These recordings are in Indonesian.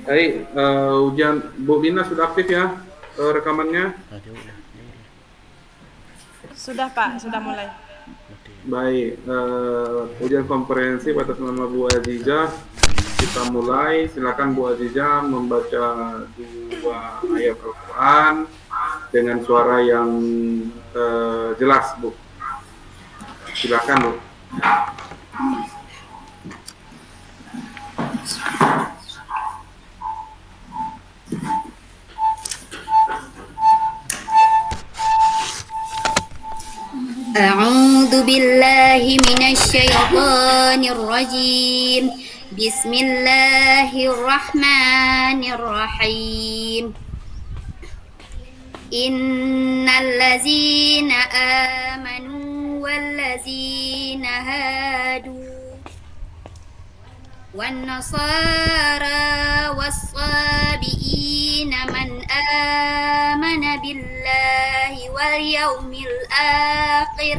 Baik, ujian Bu Lina sudah aktif ya rekamannya? Sudah Pak, sudah mulai. Baik, ujian komprehensif atas nama Bu Azizah. Kita mulai, silakan Bu Azizah membaca dua ayat Al-Quran dengan suara yang jelas, Bu. Silakan, Bu. أعوذ بالله من الشيطان الرجيم بسم الله الرحمن الرحيم إن الذين آمنوا والذين هادوا والنصارى والصابئين من آمن بالله واليوم الآخر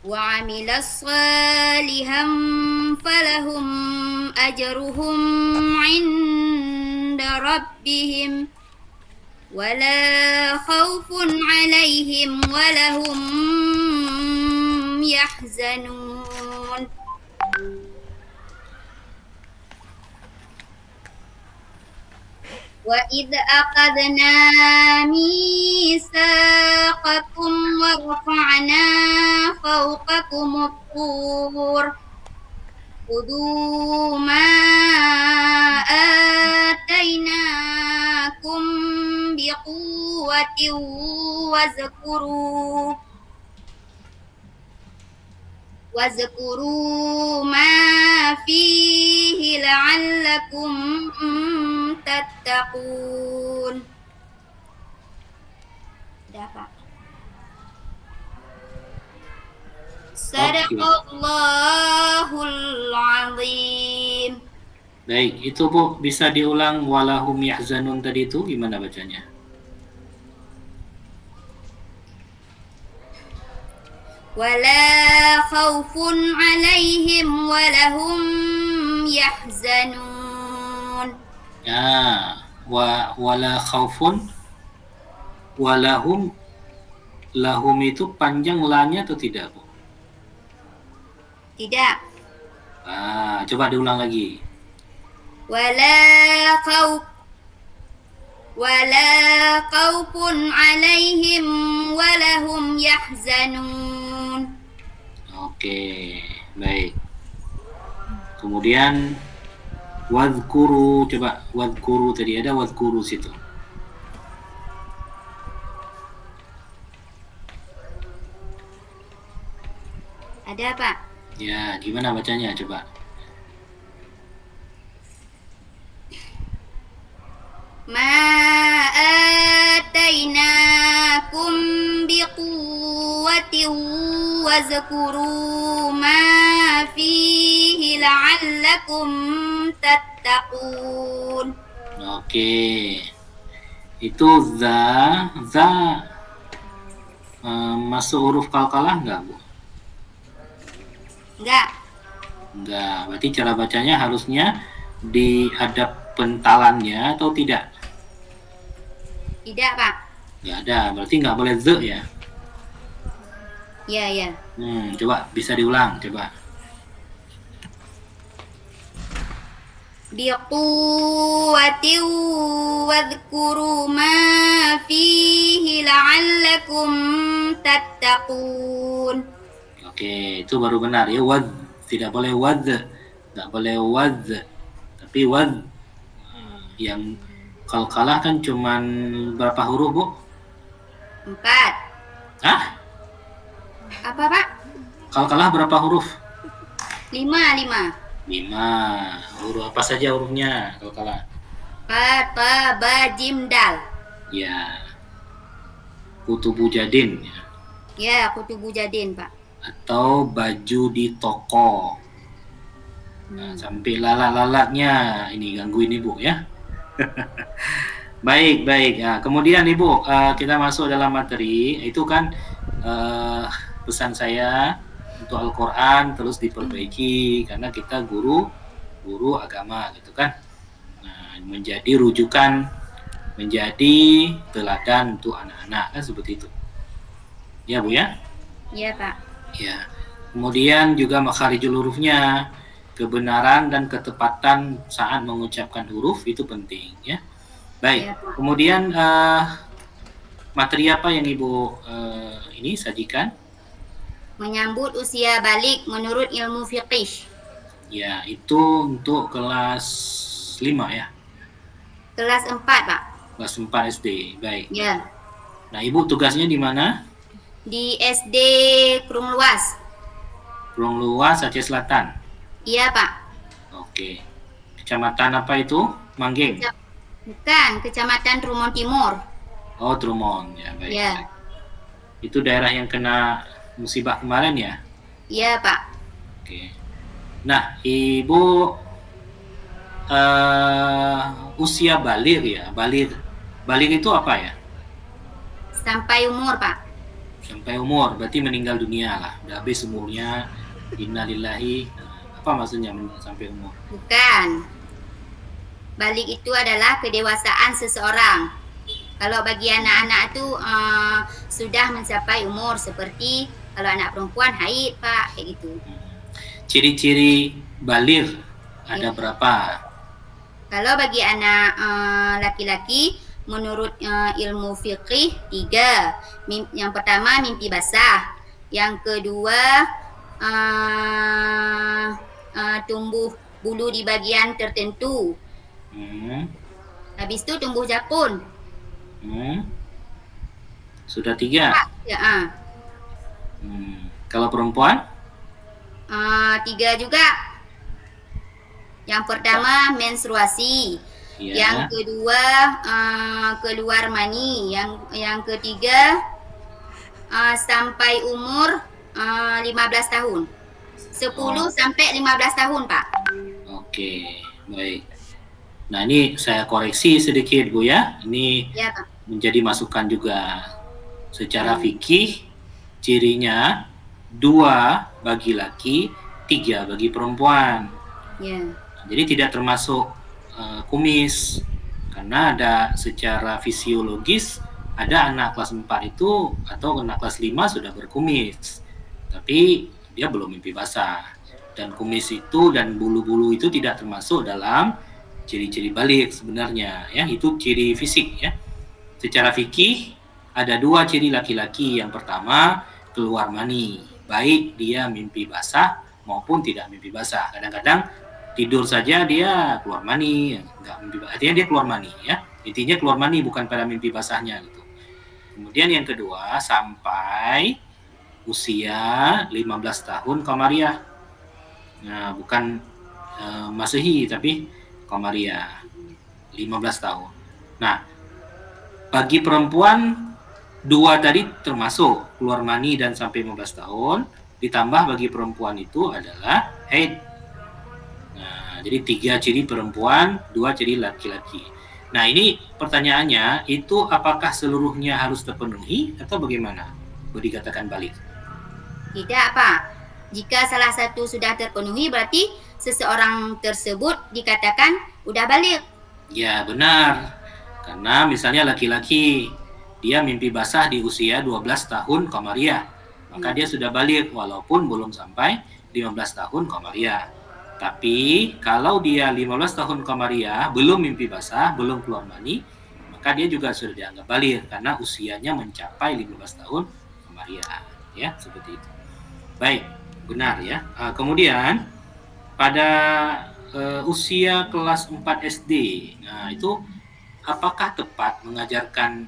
وعمل صالحا فلهم أجرهم عند ربهم ولا خوف عليهم ولا هم يحزنون وإذ أخذنا ميثاقكم ورفعنا فوقكم الطور خذوا ما آتيناكم بقوة واذكروا ما فيه لعلكم تتقون. Udah, Pak. Sadaqallahul azim. Baik, itu Bu, bisa diulang walahum yahzanun tadi itu gimana bacanya? Wala khaufun alaihim walahum yahzanun. Ya, wala khaufun walahum, lahum itu panjang lanya atau tidak, Bu? Tidak. Coba diulang lagi. Wala khaufun alaihim walahum yahzanun. Oke, baik. Kemudian wadhkuru, coba wadhkuru tadi ada wadhkuru situ. Ada, Pak? Ya, gimana bacanya coba? Ma atainakum biquwwatin wazkuru ma fihi la'allakum tattaqun. Oke. Itu za masuk huruf qalqalah enggak, Bu? Enggak. Enggak. Berarti cara bacanya harusnya dihadap pentalannya atau tidak? Tidak, Pak. Enggak ada. Berarti enggak boleh ze ya? Ya. Coba bisa diulang, coba. Biquwwatin wadhkuru ma fihi la'allakum tattaqun. Oke, itu baru benar ya. Wad, tidak boleh wad, nggak boleh wad, tapi wad. Yang qalqalah kan cuman berapa huruf, Bu? 4. Hah? Apa, Pak? Qalqalah berapa huruf? 5. 5. Huruf apa saja hurufnya qalqalah? Fa, ta, ba, jim, dal. Ya. Kutubu jadin ya. Ya, kutubu jadin, Pak. Atau baju di toko. Nah, sampai lalat-lalatnya ini gangguin Ibu ya. Baik. Nah, kemudian Ibu, kita masuk dalam materi. Itu kan pesan saya untuk Al-Quran terus diperbaiki karena kita guru guru agama gitu kan. Nah, menjadi rujukan, menjadi teladan untuk anak-anak kan seperti itu. Ya Bu ya? Ya Pak. Ya. Kemudian juga makharijul hurufnya, kebenaran dan ketepatan saat mengucapkan huruf itu penting ya. Baik. Ya, Pak. Kemudian materi apa yang Ibu ini sajikan? Menyambut usia balik menurut ilmu fiqih. Ya, itu untuk kelas 5 ya. Kelas 4 Pak. Kelas 4 SD. Baik. Ya. Nah, Ibu tugasnya di mana? Di SD Krung Luas. Pulau Luas, Aceh Selatan. Iya Pak. Oke. Kecamatan apa itu? Manggeng. Bukan, Kecamatan Trumon Timur. Oh, Trumon. Ya, baik. Ya. Itu daerah yang kena musibah kemarin ya? Iya Pak. Oke. Nah, Ibu usia baligh ya. Baligh itu apa ya? Sampai umur Pak. Sampai umur, berarti meninggal dunia lah. Udah habis umurnya. Innalillahi. Apa maksudnya sampai umur? Bukan. Balik itu adalah kedewasaan seseorang. Kalau bagi anak-anak itu sudah mencapai umur seperti kalau anak perempuan haid Pak, kayak gitu. Ciri-ciri baligh ada berapa? Kalau bagi anak laki-laki menurut ilmu fikih 3. Yang pertama mimpi basah. Yang kedua tumbuh bulu di bagian tertentu. Habis itu tumbuh jakun. Sudah 3. Ya, Kalau perempuan? 3 juga. Yang pertama menstruasi. Ya. Yang kedua keluar mani. Yang ketiga sampai umur 15 tahun. 10 sampai 15 tahun, Pak. Oke, baik. Nah, ini saya koreksi sedikit, Bu ya. Ini Ya, Pak. menjadi masukan juga. Secara fikih, cirinya 2 bagi laki, 3 bagi perempuan. Ya. Jadi tidak termasuk kumis. Karena ada secara fisiologis, ada anak kelas 4 itu atau anak kelas 5 sudah berkumis. Tapi dia belum mimpi basah. Dan kumis itu dan bulu-bulu itu tidak termasuk dalam ciri-ciri baligh sebenarnya ya, itu ciri fisik ya. Secara fikih ada 2 ciri laki-laki. Yang pertama keluar mani, baik dia mimpi basah maupun tidak mimpi basah. Kadang-kadang tidur saja dia keluar mani, enggak mimpi basah, artinya dia keluar mani ya. Intinya keluar mani bukan pada mimpi basahnya gitu. Kemudian yang kedua sampai usia 15 tahun Qamariyah. Nah, bukan Masehi tapi Qamariyah 15 tahun. Nah, bagi perempuan 2 tadi termasuk keluar mani dan sampai 15 tahun, ditambah bagi perempuan itu adalah haid. Nah, jadi 3 ciri perempuan, 2 ciri laki-laki. Nah, ini pertanyaannya, itu apakah seluruhnya harus terpenuhi atau bagaimana? Boleh dikatakan baligh? Tidak, Pak. Jika salah satu sudah terpenuhi berarti seseorang tersebut dikatakan udah baligh. Ya, benar. Karena misalnya laki-laki dia mimpi basah di usia 12 tahun Qamariyah, maka dia sudah baligh walaupun belum sampai 15 tahun Qamariyah. Tapi kalau dia 15 tahun Qamariyah belum mimpi basah, belum keluar mani, maka dia juga sudah dianggap baligh karena usianya mencapai 15 tahun Qamariyah. Ya, seperti itu. Baik, benar ya. Kemudian pada usia kelas 4 SD, nah itu apakah tepat mengajarkan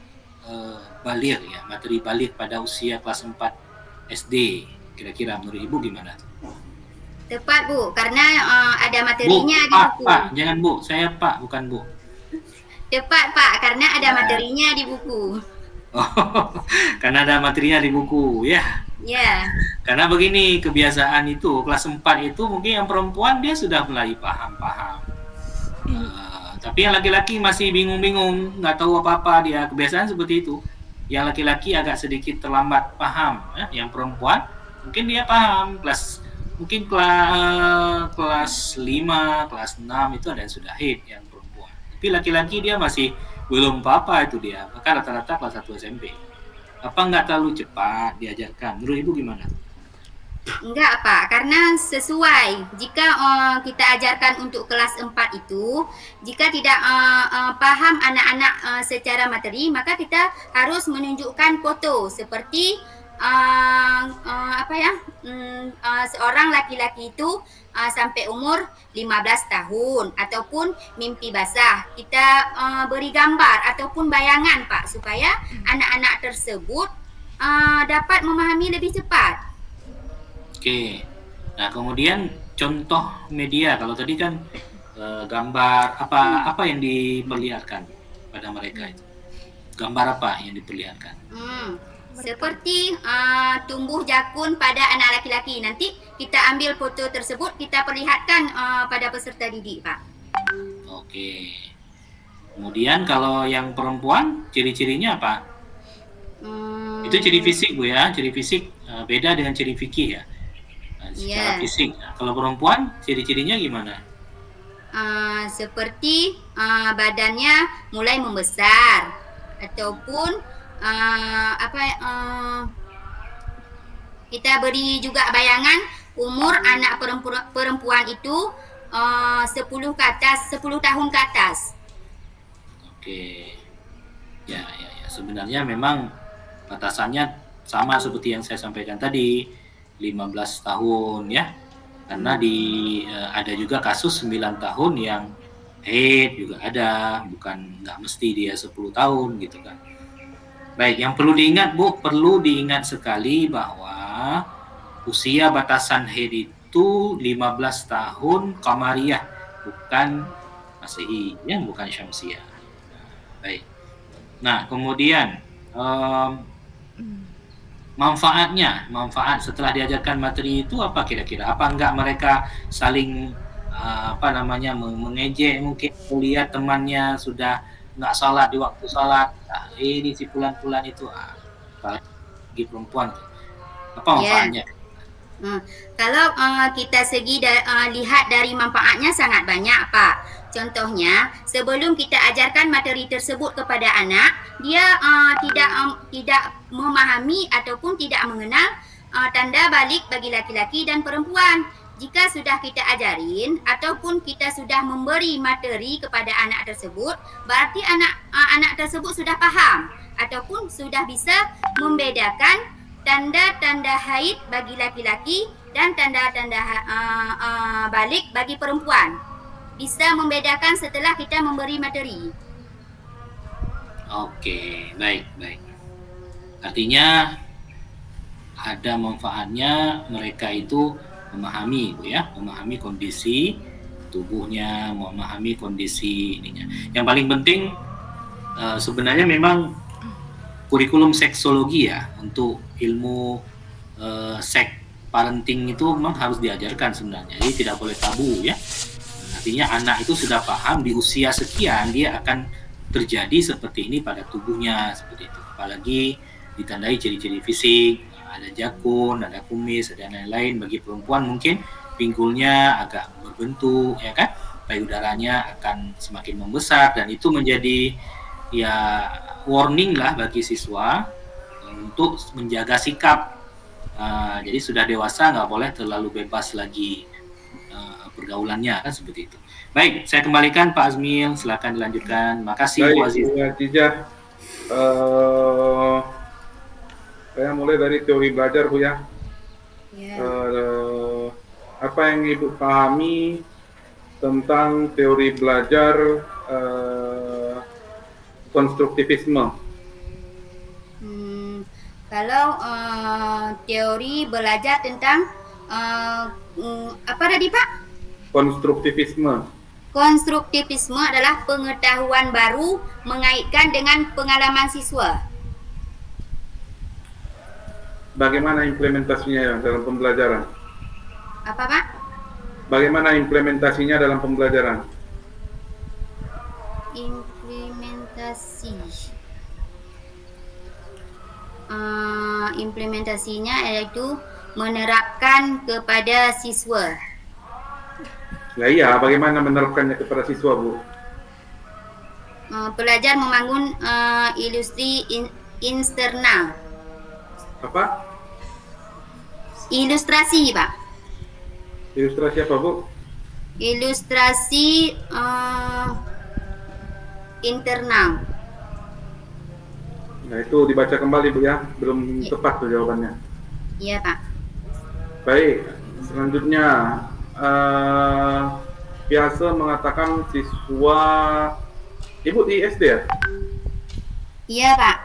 baligh ya, materi baligh pada usia kelas 4 SD? Kira-kira menurut Ibu gimana? Tepat, Bu, karena ada materinya Bu, di buku. Pak, jangan Bu, saya Pak, bukan Bu. Tepat, Pak, karena ada materinya di buku. Oh, karena ada materinya di buku ya. Ya. Karena begini, kebiasaan itu kelas 4 itu mungkin yang perempuan dia sudah mulai paham-paham. Tapi yang laki-laki masih bingung-bingung, nggak tahu apa-apa dia. Kebiasaan seperti itu. Yang laki-laki agak sedikit terlambat paham. Ya. Yang perempuan mungkin dia paham kelas mungkin kelas 5, kelas 6 itu ada yang sudah haid yang perempuan. Tapi laki-laki dia masih belum apa-apa itu dia. Maka rata-rata kelas 1 SMP. Apa nggak terlalu cepat diajarkan? Menurut Ibu gimana? Enggak, Pak, karena sesuai. Jika kita ajarkan untuk kelas 4 itu, jika tidak paham anak-anak secara materi, maka kita harus menunjukkan foto seperti seorang laki-laki itu sampai umur 15 tahun ataupun mimpi basah. Kita beri gambar ataupun bayangan, Pak, supaya anak-anak tersebut dapat memahami lebih cepat. Oke. Nah, kemudian contoh media, kalau tadi kan gambar apa yang diperlihatkan pada mereka itu? Gambar apa yang diperlihatkan? Seperti tumbuh jakun pada anak laki-laki. Nanti kita ambil foto tersebut, kita perlihatkan pada peserta didik, Pak. Oke. Kemudian kalau yang perempuan, ciri-cirinya apa? Itu ciri fisik, Bu ya. Ciri fisik beda dengan ciri fikih ya. Secara fisik. Nah, kalau perempuan, ciri-cirinya gimana? Seperti badannya mulai membesar ataupun kita beri juga bayangan umur anak perempuan itu 10 tahun ke atas. Oke. Ya. Sebenarnya memang batasannya sama seperti yang saya sampaikan tadi, 15 tahun ya. Karena ada juga kasus 9 tahun yang haid juga ada, nggak mesti dia 10 tahun gitu kan. Baik, yang perlu diingat Bu, perlu diingat sekali bahwa usia batasan haid itu 15 tahun Qamariyah, bukan Masehi, ya, bukan Syamsiah. Baik. Nah, kemudian manfaat setelah diajarkan materi itu apa kira-kira? Apa enggak mereka saling mengejek, mungkin lihat temannya sudah nggak salat di waktu salat, ini si pulan-pulan itu bagi perempuan, apa manfaatnya? Kalau kita lihat dari manfaatnya sangat banyak, Pak. Contohnya, sebelum kita ajarkan materi tersebut kepada anak, dia tidak memahami ataupun tidak mengenal tanda balik bagi laki-laki dan perempuan. Jika sudah kita ajarin ataupun kita sudah memberi materi kepada anak tersebut, berarti anak tersebut sudah paham ataupun sudah bisa membedakan tanda-tanda haid bagi laki-laki dan tanda-tanda balik bagi perempuan. Bisa membedakan setelah kita memberi materi. Oke, baik. Artinya ada manfaatnya mereka itu memahami, Bu ya, memahami kondisi tubuhnya, memahami kondisi ininya. Yang paling penting sebenarnya memang kurikulum seksologi ya, untuk ilmu seks parenting itu memang harus diajarkan sebenarnya. Jadi tidak boleh tabu ya. Artinya anak itu sudah paham di usia sekian dia akan terjadi seperti ini pada tubuhnya, seperti itu. Apalagi ditandai ciri-ciri fisik, ada jakun, ada kumis, ada lain-lain. Bagi perempuan mungkin pinggulnya agak berbentuk, ya kan? Payudaranya akan semakin membesar, dan itu menjadi ya warning lah bagi siswa untuk menjaga sikap. Jadi sudah dewasa nggak boleh terlalu bebas lagi pergaulannya, kan seperti itu. Baik, saya kembalikan Pak Azmil, silakan dilanjutkan. Makasih Bu Aziz. Saya mulai dari teori belajar, Bu ya. Apa yang Ibu pahami tentang teori belajar konstruktivisme? Kalau teori belajar tentang apa tadi Pak? Konstruktivisme. Konstruktivisme adalah pengetahuan baru mengaitkan dengan pengalaman siswa. Bagaimana implementasinya dalam pembelajaran? Apa Pak? Bagaimana implementasinya dalam pembelajaran? Implementasinya yaitu menerapkan kepada siswa. Lah iya, bagaimana menerapkannya kepada siswa, Bu? Pelajar membangun ilustrasi internal. Apa? Ilustrasi, Pak. Ilustrasi apa, Bu? Ilustrasi internal. Nah, itu dibaca kembali, Bu ya. Belum tepat tuh jawabannya. Iya, Pak. Baik, selanjutnya biasa mengatakan siswa, Ibu di SD ya? Iya, Pak.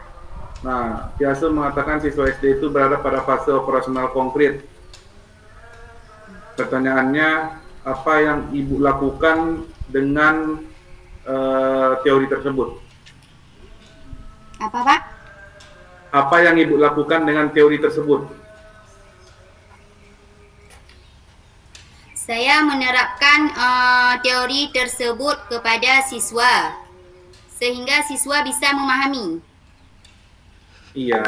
Nah, biasa mengatakan siswa SD itu berada pada fase operasional konkret. Pertanyaannya, apa yang Ibu lakukan dengan teori tersebut? Apa, Pak? Apa yang Ibu lakukan dengan teori tersebut? Saya menerapkan teori tersebut kepada siswa sehingga siswa bisa memahami. Iya,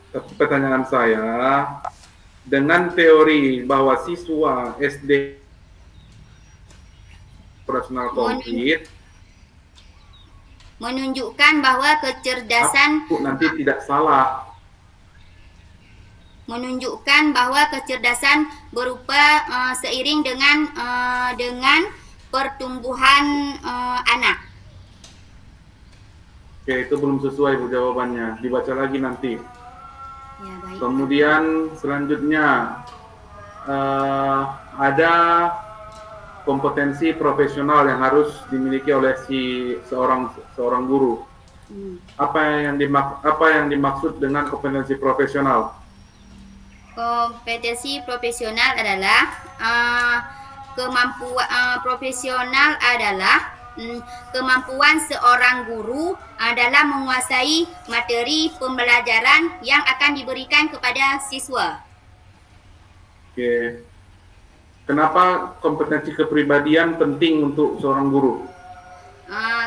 tapi pertanyaan saya, dengan teori bahwa siswa SD operasional konkret menunjukkan bahwa kecerdasan nanti tidak salah. Menunjukkan bahwa kecerdasan berupa seiring dengan pertumbuhan anak. Oke, itu belum sesuai, Bu, jawabannya. Dibaca lagi nanti. Ya, baik. Kemudian selanjutnya ada kompetensi profesional yang harus dimiliki oleh seorang guru. Apa yang dimaksud dengan kompetensi profesional? Kompetensi profesional adalah kemampuan seorang guru dalam menguasai materi pembelajaran yang akan diberikan kepada siswa. Oke. Kenapa kompetensi kepribadian penting untuk seorang guru?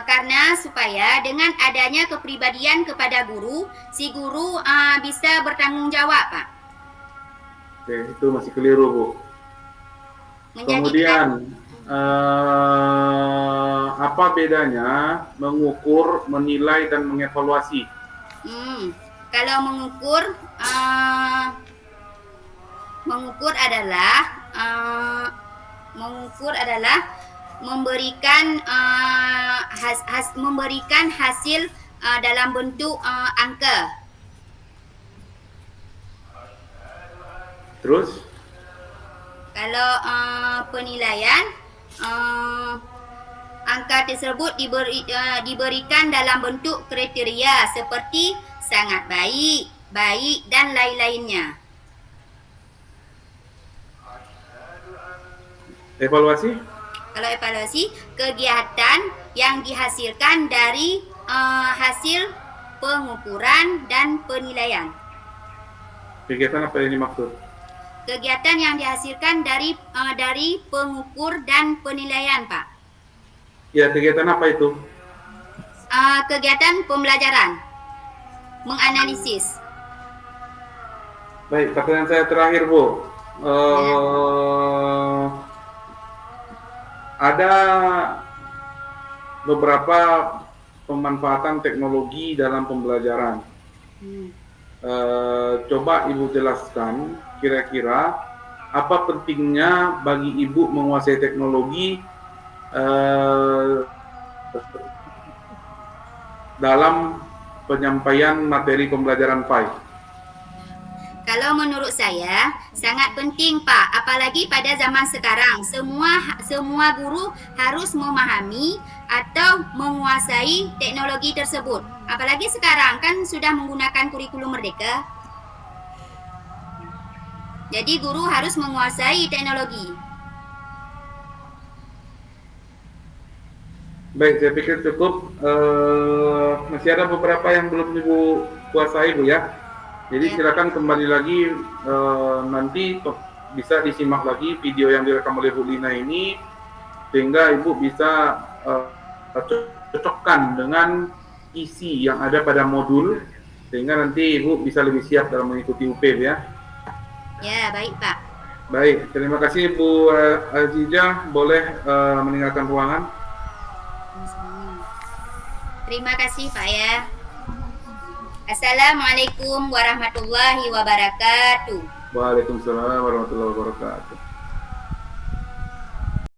Karena supaya dengan adanya kepribadian kepada guru, si guru bisa bertanggung jawab, Pak. Oke, itu masih keliru, Bu. Kemudian, apa bedanya mengukur, menilai, dan mengevaluasi? Kalau mengukur adalah memberikan hasil dalam bentuk angka. Terus? Kalau penilaian, angka tersebut diberikan dalam bentuk kriteria seperti sangat baik, baik, dan lain-lainnya. Evaluasi? Kalau evaluasi, kegiatan yang dihasilkan dari hasil pengukuran dan penilaian. Kegiatan apa yang dimaksud? Kegiatan yang dihasilkan dari pengukur dan penilaian, Pak. Ya, kegiatan apa itu? Kegiatan pembelajaran, menganalisis. Baik, pertanyaan saya terakhir, Bu. Ada beberapa pemanfaatan teknologi dalam pembelajaran. Coba Ibu jelaskan kira-kira apa pentingnya bagi Ibu menguasai teknologi dalam penyampaian materi pembelajaran PAI. Kalau menurut saya sangat penting, Pak, apalagi pada zaman sekarang semua guru harus memahami atau menguasai teknologi tersebut. Apalagi sekarang kan sudah menggunakan kurikulum merdeka. Jadi guru harus menguasai teknologi. Baik, saya pikir cukup. Masih ada beberapa yang belum Ibu kuasai, Bu ya. Jadi silakan kembali lagi, nanti bisa disimak lagi video yang direkam oleh Bu Lina ini, sehingga Ibu bisa cocokkan dengan isi yang ada pada modul, sehingga nanti Ibu bisa lebih siap dalam mengikuti UP ya. Ya, baik Pak. Baik, terima kasih Bu Azizah. Boleh meninggalkan ruangan. Terima kasih Pak ya. Assalamualaikum warahmatullahi wabarakatuh. Waalaikumsalam warahmatullahi wabarakatuh.